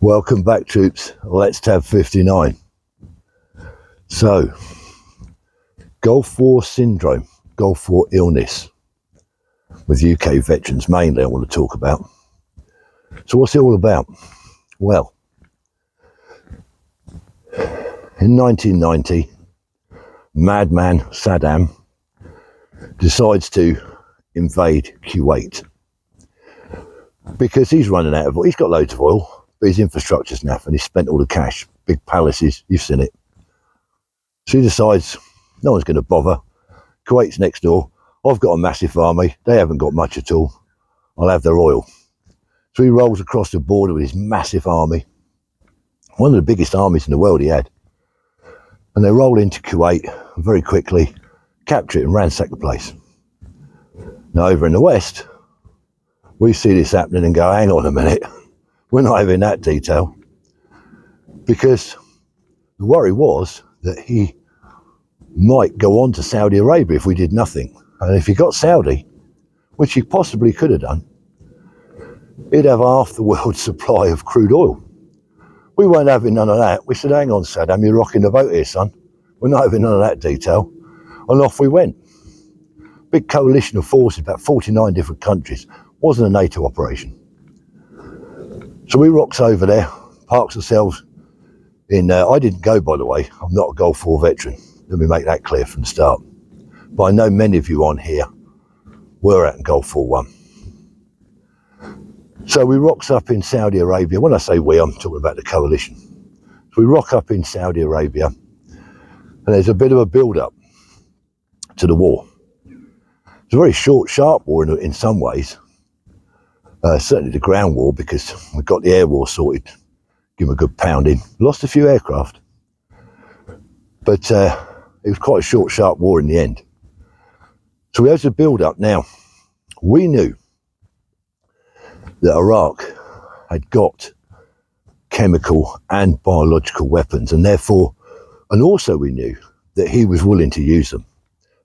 Welcome back, troops. Let's tab 59. So, Gulf War syndrome, Gulf War illness, with UK veterans mainly I want to talk about. So what's it all about? Well, in 1990, madman Saddam decides to invade Kuwait because he's running out of oil. He's got loads of oil, but his infrastructure's naff and he's spent all the cash. Big palaces, you've seen it. So he decides no one's going to bother. Kuwait's next door. I've got a massive army. They haven't got much at all. I'll have their oil. So he rolls across the border with his massive army. One of the biggest armies in the world he had. And they roll into Kuwait and very quickly capture it and ransack the place. Now over in the West, we see this happening and go, hang on a minute. We're not having that detail. Because the worry was that he might go on to Saudi Arabia if we did nothing. And if he got Saudi, which he possibly could have done, he'd have half the world's supply of crude oil. We weren't having none of that. We said, hang on, Saddam, you're rocking the boat here, son. We're not having none of that detail. And off we went. Big coalition of forces, about 49 different countries. Wasn't a NATO operation. So we rocks over there, parks ourselves in, I didn't go, by the way. I'm not a Gulf War veteran. Let me make that clear from the start. But I know many of you on here were at Gulf War 1. So we rocks up in Saudi Arabia. When I say we, I'm talking about the coalition. So we rock up in Saudi Arabia, and there's a bit of a build-up to the war. It's a very short, sharp war in some ways. Certainly the ground war, because we got the air war sorted. Give them a good pounding. Lost a few aircraft. But it was quite a short, sharp war in the end. So we had to build up. Now, we knew that Iraq had got chemical and biological weapons, and therefore, and also we knew that he was willing to use them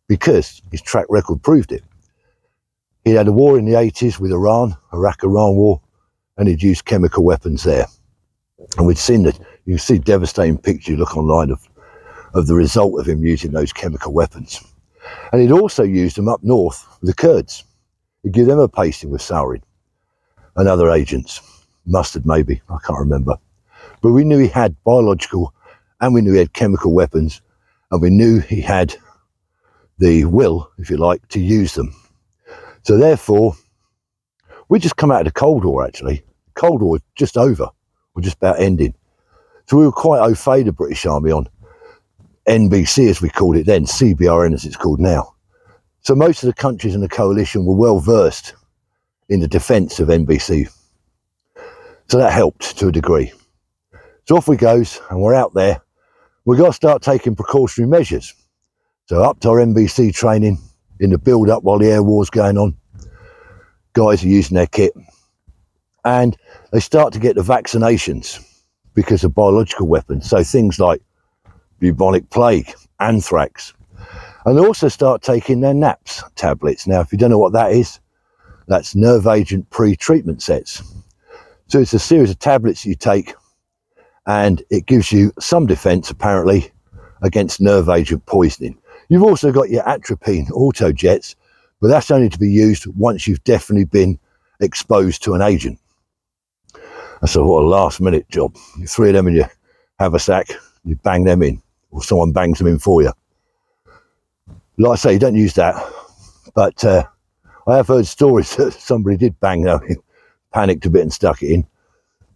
because his track record proved it. He had a war in the 80s with Iran, Iraq-Iran war, and he'd used chemical weapons there. And we'd seen that, you can see devastating pictures, you look online of the result of him using those chemical weapons. And he'd also used them up north with the Kurds. He'd give them a pasting with Sarin and other agents, mustard maybe, I can't remember. But we knew he had biological and we knew he had chemical weapons, and we knew he had the will, if you like, to use them. So therefore, we just come out of the Cold War actually. The Cold War was just over, or just about ending. So we were quite au fait, the British Army, on NBC as we called it then, CBRN as it's called now. So most of the countries in the coalition were well versed in the defence of NBC. So that helped to a degree. So off we goes, and we're out there. We've got to start taking precautionary measures. So up to our NBC training in the build-up while the air war's going on. Guys are using their kit. And they start to get the vaccinations because of biological weapons. So things like bubonic plague, anthrax. And they also start taking their NAPS tablets. Now, if you don't know what that is, that's nerve agent pre-treatment sets. So it's a series of tablets you take, and it gives you some defence, apparently, against nerve agent poisoning. You've also got your atropine auto-jets, but that's only to be used once you've definitely been exposed to an agent. That's what a last-minute job. You 3 of them in your haversack, you bang them in, or someone bangs them in for you. Like I say, you don't use that, but I have heard stories that somebody did bang them, panicked a bit and stuck it in.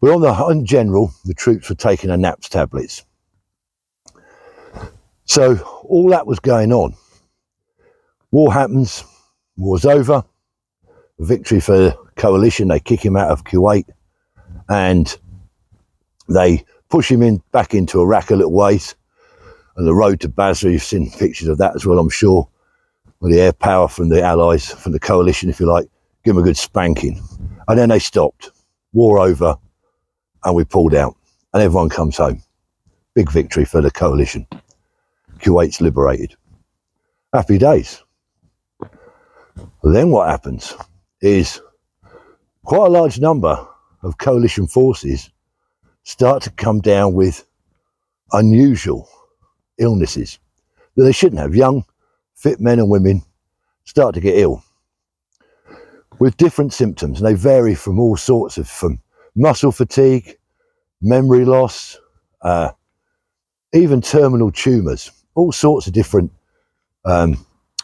But in general, the troops were taking their NAPS tablets. So all that was going on. War happens, war's over, victory for the coalition, they kick him out of Kuwait and they push him back into Iraq a little ways, and the road to Basra, you've seen pictures of that as well, I'm sure, with the air power from the allies, from the coalition if you like, give them a good spanking. And then they stopped, war over, and we pulled out and everyone comes home. Big victory for the coalition. Kuwait's liberated. Happy days. Then what happens is quite a large number of coalition forces start to come down with unusual illnesses that they shouldn't have. Young, fit men and women start to get ill with different symptoms, and they vary from all sorts of, from muscle fatigue, memory loss, even terminal tumours, all sorts of different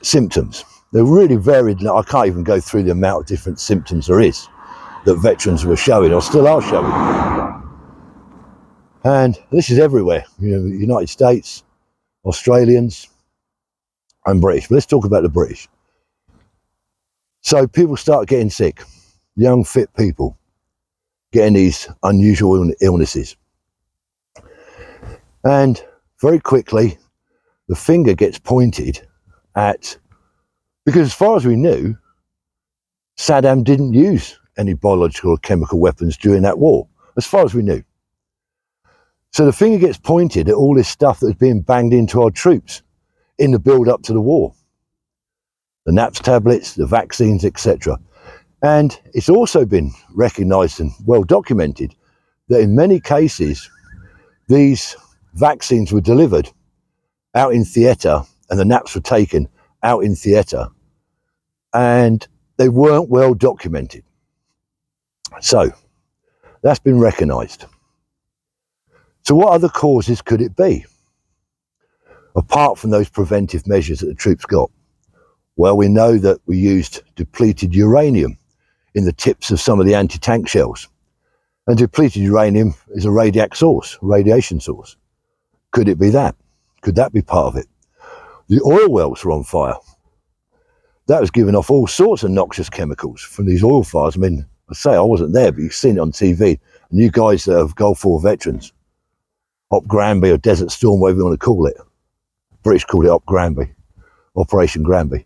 symptoms. They're really varied. I can't even go through the amount of different symptoms there is that veterans were showing or still are showing. And this is everywhere, you know, United States, Australians and British. But let's talk about the British. So people start getting sick, young fit people getting these unusual illnesses. And very quickly, the finger gets pointed at, because as far as we knew, Saddam didn't use any biological or chemical weapons during that war, as far as we knew. So the finger gets pointed at all this stuff that was being banged into our troops in the build up to the war. The NAPS tablets, the vaccines, etc. And it's also been recognised and well documented that in many cases, these vaccines were delivered out in theatre and the naps were taken out in theatre, and they weren't well documented. So that's been recognised. So what other causes could it be, apart from those preventive measures that the troops got? Well, we know that we used depleted uranium in the tips of some of the anti-tank shells. And depleted uranium is a radiation source. Could it be that? Could that be part of it? The oil wells were on fire. That was giving off all sorts of noxious chemicals from these oil fires. I mean, I say I wasn't there, but you've seen it on TV. And you guys that have Gulf War veterans, Op Granby or Desert Storm, whatever you want to call it. British called it Op Granby, Operation Granby.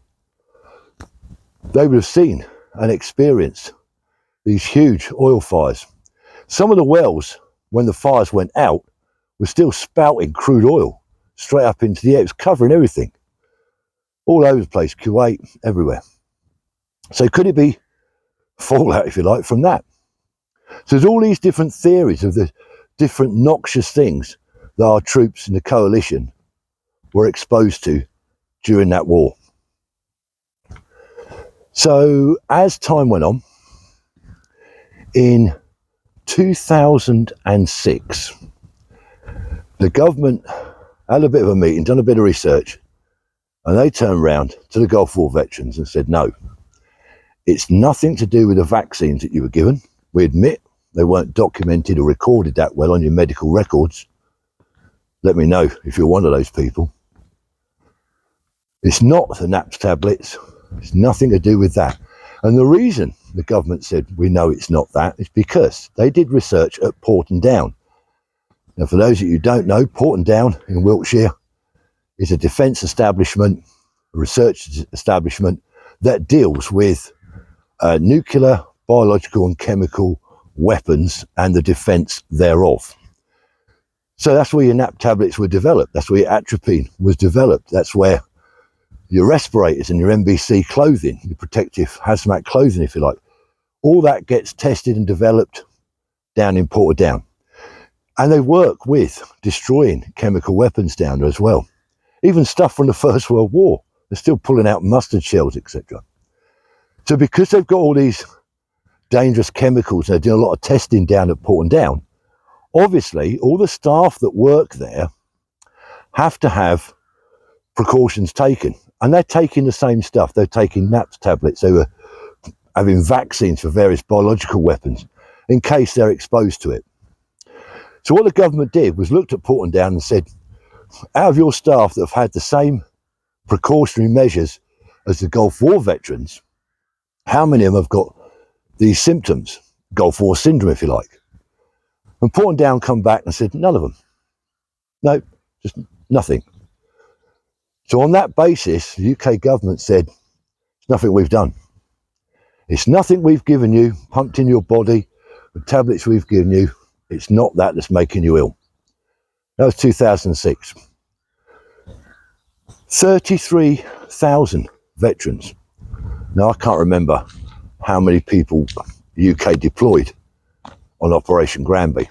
They would have seen and experienced these huge oil fires. Some of the wells, when the fires went out, were still spouting crude oil straight up into the air. It was covering everything, all over the place, Kuwait, everywhere. So could it be fallout, if you like, from that? So there's all these different theories of the different noxious things that our troops in the coalition were exposed to during that war. So as time went on, in 2006, the government had a bit of a meeting, done a bit of research, and they turned around to the Gulf War veterans and said, no, it's nothing to do with the vaccines that you were given. We admit they weren't documented or recorded that well on your medical records. Let me know if you're one of those people. It's not the NAPS tablets. It's nothing to do with that. And the reason the government said we know it's not that is because they did research at Porton Down. Now, for those of you who don't know, Porton Down in Wiltshire is a defence establishment, a research establishment that deals with nuclear, biological and chemical weapons and the defence thereof. So that's where your NAP tablets were developed. That's where your atropine was developed. That's where your respirators and your MBC clothing, your protective hazmat clothing, if you like, all that gets tested and developed down in Porton Down. And they work with destroying chemical weapons down there as well. Even stuff from the First World War. They're still pulling out mustard shells, etc. So because they've got all these dangerous chemicals, they're doing a lot of testing down at Porton Down, obviously all the staff that work there have to have precautions taken. And they're taking the same stuff. They're taking NAPS tablets. They were having vaccines for various biological weapons in case they're exposed to it. So what the government did was looked at Porton Down and said, out of your staff that have had the same precautionary measures as the Gulf War veterans, how many of them have got these symptoms? Gulf War syndrome, if you like. And Porton Down come back and said, none of them. No, just nothing. So on that basis, the UK government said, it's nothing we've done. It's nothing we've given you, pumped in your body, the tablets we've given you. It's not that that's making you ill. That was 2006. 33,000 veterans. Now, I can't remember how many people the UK deployed on Operation Granby.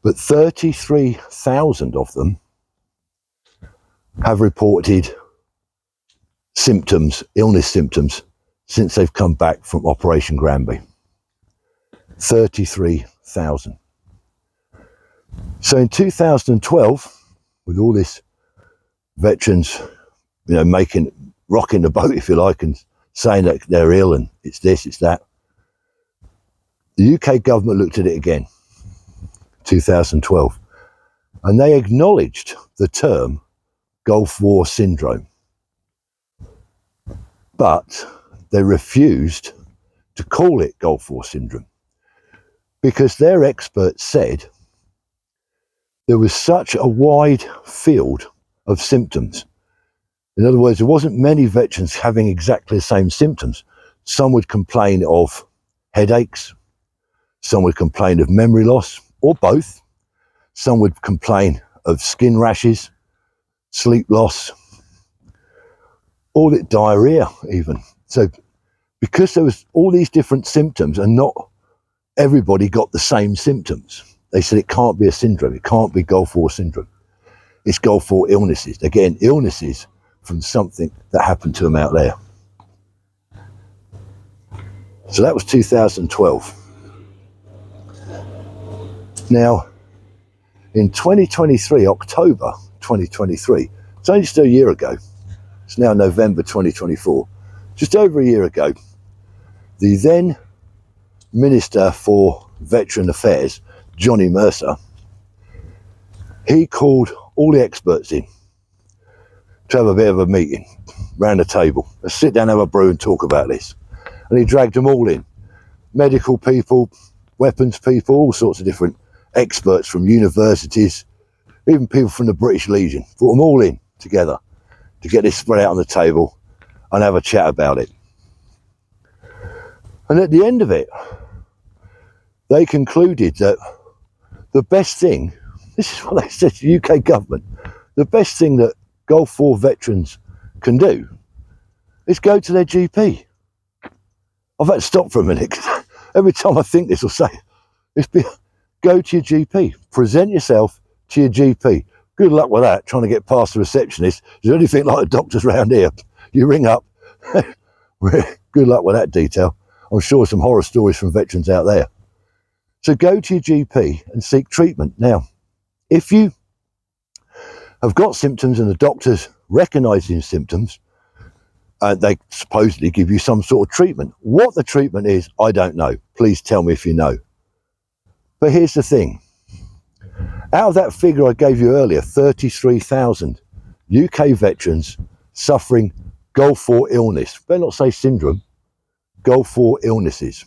but 33,000 of them have reported symptoms, illness symptoms, since they've come back from Operation Granby. 33,000. So in 2012, with all this veterans, rocking the boat, if you like, and saying that they're ill and it's this, it's that, the UK government looked at it again, 2012, and they acknowledged the term Gulf War syndrome, but they refused to call it Gulf War syndrome because their experts said there was such a wide field of symptoms. In other words, there wasn't many veterans having exactly the same symptoms. Some would complain of headaches, some would complain of memory loss, or both. Some would complain of skin rashes, sleep loss, diarrhea even. So because there was all these different symptoms and not everybody got the same symptoms, they said it can't be a syndrome, it can't be Gulf War syndrome. It's Gulf War illnesses. Again, illnesses from something that happened to them out there. So that was 2012. Now, in 2023, October 2023, it's only just a year ago, it's now November 2024, just over a year ago, the then Minister for Veteran Affairs, Johnny Mercer, he called all the experts in to have a bit of a meeting round the table. Let's sit down, have a brew and talk about this. And he dragged them all in. Medical people, weapons people, all sorts of different experts from universities, even people from the British Legion. Brought them all in together to get this spread out on the table and have a chat about it. And at the end of it, they concluded that the best thing, this is what they said to the UK government, the best thing that Gulf War veterans can do is go to their GP. I've had to stop for a minute because every time I think this, will say, go to your GP, present yourself to your GP. Good luck with that, trying to get past the receptionist. Is there anything like the doctors around here? You ring up. Good luck with that detail. I'm sure some horror stories from veterans out there. So go to your GP and seek treatment. Now, if you have got symptoms and the doctors recognise these symptoms, they supposedly give you some sort of treatment. What the treatment is, I don't know. Please tell me if you know. But here's the thing. Out of that figure I gave you earlier, 33,000 UK veterans suffering Gulf War illness, better not say syndrome, Gulf War illnesses.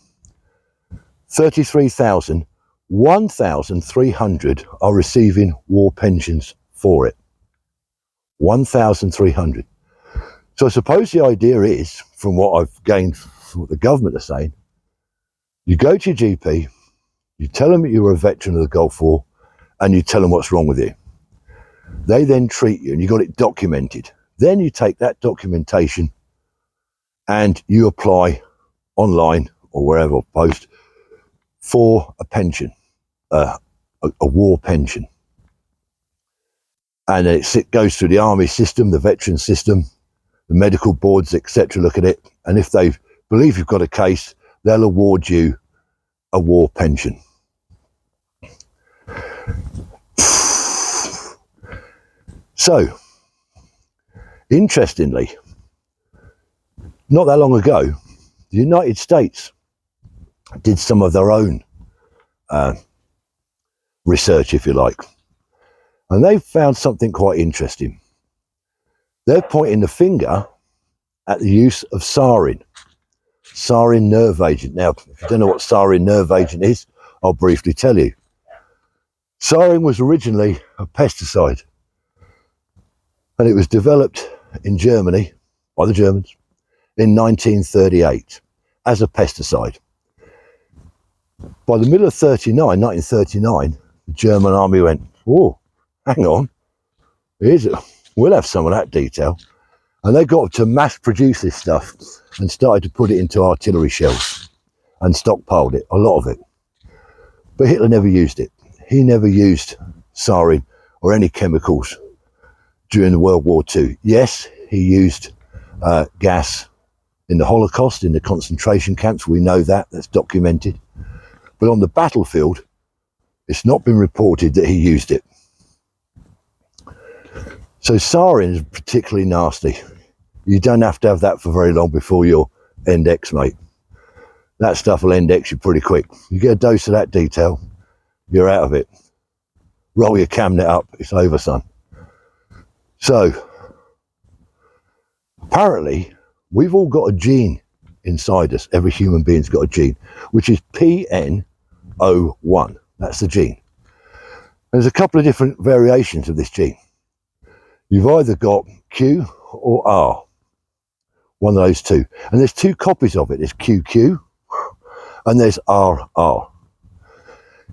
33,000, 1,300 are receiving war pensions for it. 1,300. So I suppose the idea is, from what I've gained from what the government are saying, you go to your GP, you tell them that you're a veteran of the Gulf War, and you tell them what's wrong with you. They then treat you, and you got it documented. Then you take that documentation and you apply online or wherever, post, for a pension, a war pension. And it goes through the army system, the veteran system, the medical boards, etc. look at it. And if they believe you've got a case, they'll award you a war pension. So, interestingly, not that long ago, the United States did some of their own research, if you like. And they found something quite interesting. They're pointing the finger at the use of sarin, sarin nerve agent. Now, if you don't know what sarin nerve agent is, I'll briefly tell you. Sarin was originally a pesticide, and it was developed in Germany by the Germans in 1938 as a pesticide. By the middle of 1939, the German army went, whoa, hang on, we'll have some of that detail. And they got to mass produce this stuff and started to put it into artillery shells and stockpiled it, a lot of it. But Hitler never used it. he never used sarin or any chemicals during World War II. Yes, he used gas in the Holocaust, in the concentration camps. We know that, that's documented. But on the battlefield, it's not been reported that he used it. So sarin is particularly nasty. You don't have to have that for very long before you'll end X, mate. That stuff will end X you pretty quick. You get a dose of that detail, you're out of it. Roll your camnet up, it's over, son. So, apparently, we've all got a gene inside us. Every human being's got a gene, which is PNO1. That's the gene. There's a couple of different variations of this gene. You've either got Q or R, one of those two. And there's two copies of it. There's QQ and there's RR.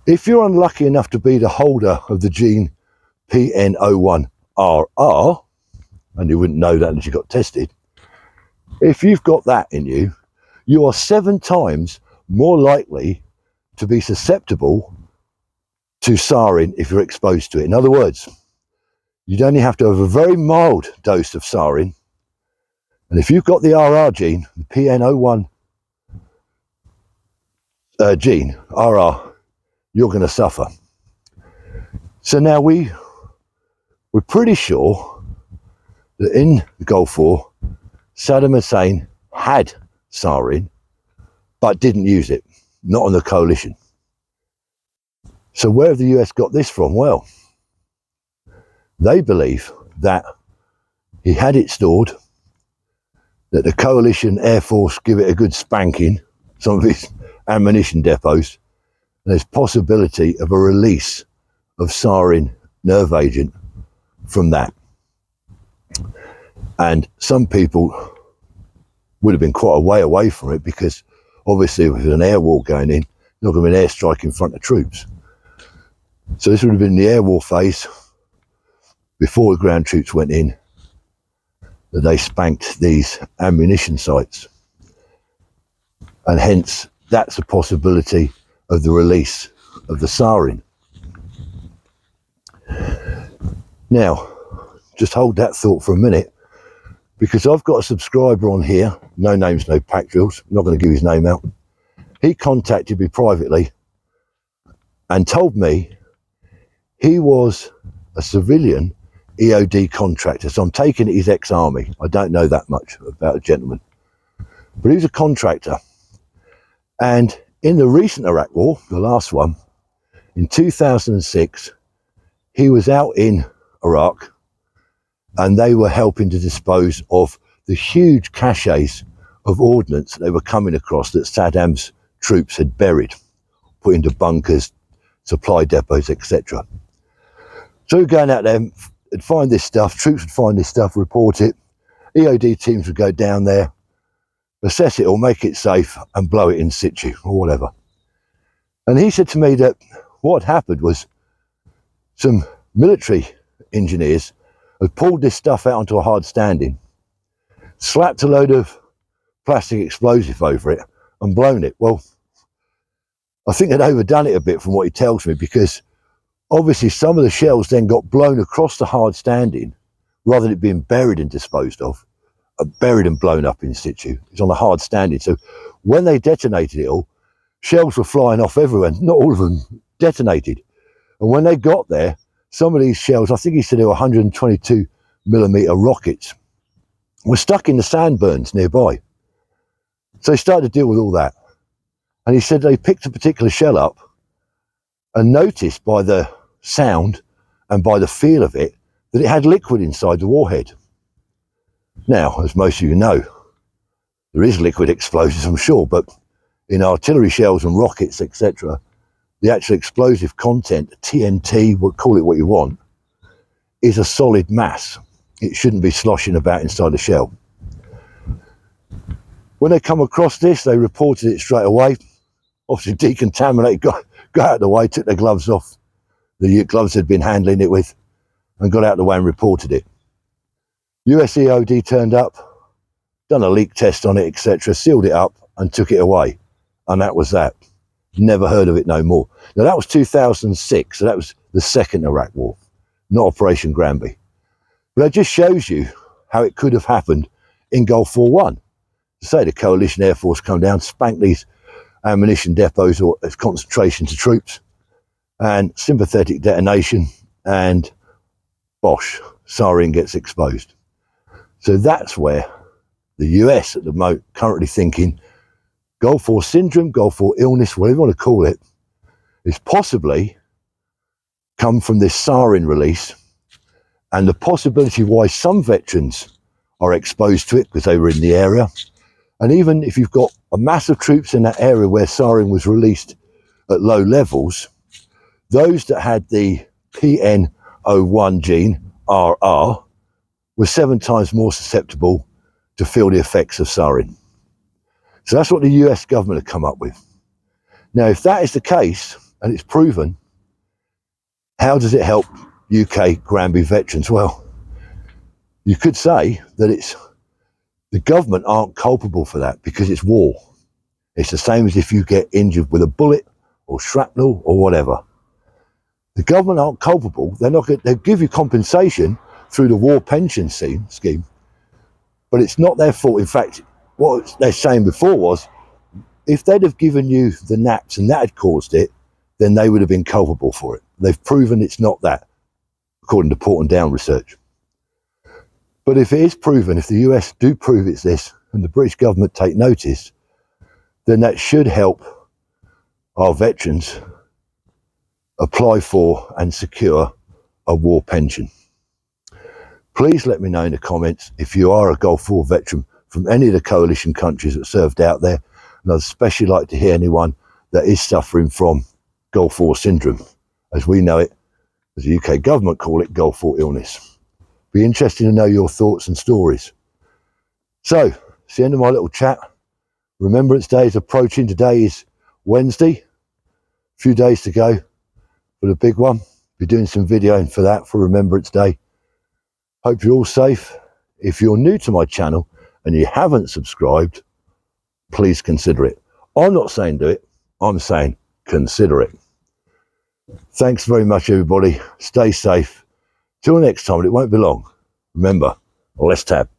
If you're unlucky enough to be the holder of the gene PNO1RR, and you wouldn't know that unless you got tested, if you've got that in you, you are 7 times more likely to be susceptible to sarin if you're exposed to it. In other words, you'd only have to have a very mild dose of sarin, and if you've got the RR gene, the PNO1 gene, RR, you're going to suffer. So now we're pretty sure that in the Gulf War, Saddam Hussein had sarin, but didn't use it, not on the coalition. So where have the US got this from? Well, they believe that he had it stored, that the coalition Air Force give it a good spanking, some of his ammunition depots, and there's possibility of a release of sarin nerve agent from that. And some people would have been quite a way away from it, because obviously if there's an air war going in, there's not going to be an airstrike in front of troops. So this would have been the air war phase before the ground troops went in, that they spanked these ammunition sites. And hence, that's a possibility of the release of the sarin. Now, just hold that thought for a minute, because I've got a subscriber on here, no names, no pack drills, I'm not going to give his name out. He contacted me privately and told me he was a civilian EOD contractor. So I'm taking it he's ex-army. I don't know that much about a gentleman, but he was a contractor. And in the recent Iraq war, the last one, in 2006, he was out in Iraq, and they were helping to dispose of the huge caches of ordnance they were coming across that Saddam's troops had buried, put into bunkers, supply depots, etc. So we're going out there and find this stuff, troops would find this stuff, report it, EOD teams would go down there, assess it or make it safe and blow it in situ or whatever. And he said to me that what happened was some military engineers had pulled this stuff out onto a hard standing, slapped a load of plastic explosive over it and blown it. Well, I think they'd overdone it a bit from what he tells me, because obviously some of the shells then got blown across the hard standing rather than it being buried and disposed of, buried and blown up in situ. It's on the hard standing. So when they detonated it all, shells were flying off everywhere. Not all of them detonated. And when they got there, some of these shells, I think he said they were 122 millimeter rockets, were stuck in the sandburns nearby. So they started to deal with all that. And he said they picked a particular shell up and noticed by the sound and by the feel of it that it had liquid inside the warhead. Now, as most of you know, there is liquid explosives, I'm sure, but in artillery shells and rockets, etc., the actual explosive content, TNT, we'll call it what you want, is a solid mass. It shouldn't be sloshing about inside a shell. When they come across this, they reported it straight away. Obviously decontaminated, got out of the way, took their gloves off, the gloves they'd been handling it with, and got out of the way and reported it. US EOD turned up, done a leak test on it, etc., sealed it up and took it away. And that was that. Never heard of it no more. Now that was 2006, so that was the second Iraq war, not Operation Granby. But that just shows you how it could have happened in Gulf War One. Say the coalition air force come down, spank these ammunition depots or its concentration to troops, and sympathetic detonation, and bosh, Sarin gets exposed. So that's where the US at the moment currently thinking Gulf War syndrome, Gulf War illness, whatever you want to call it, is possibly come from this Sarin release, and the possibility why some veterans are exposed to it because they were in the area. And even if you've got a mass of troops in that area where Sarin was released at low levels, those that had the PN01 gene, RR, were 7 times more susceptible to feel the effects of Sarin. So that's what the US government have come up with. Now, if that is the case, and it's proven, how does it help UK Granby veterans? Well, you could say that it's the government aren't culpable for that because it's war. It's the same as if you get injured with a bullet or shrapnel or whatever. The government aren't culpable. They'll give you compensation through the war pension scheme, but it's not their fault. In fact, what they're saying before was, if they'd have given you the naps and that had caused it, then they would have been culpable for it. They've proven it's not that, according to Porton Down research. But if it is proven, if the US do prove it's this, and the British government take notice, then that should help our veterans apply for and secure a war pension. Please let me know in the comments if you are a Gulf War veteran from any of the coalition countries that served out there, and I'd especially like to hear anyone that is suffering from Gulf War syndrome, as we know it, as the UK government call it, Gulf War illness. Be interested to know your thoughts and stories. So, it's the end of my little chat. Remembrance Day is approaching. Today is Wednesday. A few days to go for the big one. Be doing some videoing for that for Remembrance Day. Hope you're all safe. If you're new to my channel and you haven't subscribed, please consider it. I'm not saying do it, I'm saying consider it. Thanks very much, everybody. Stay safe. Till next time, and it won't be long. Remember, let's tab.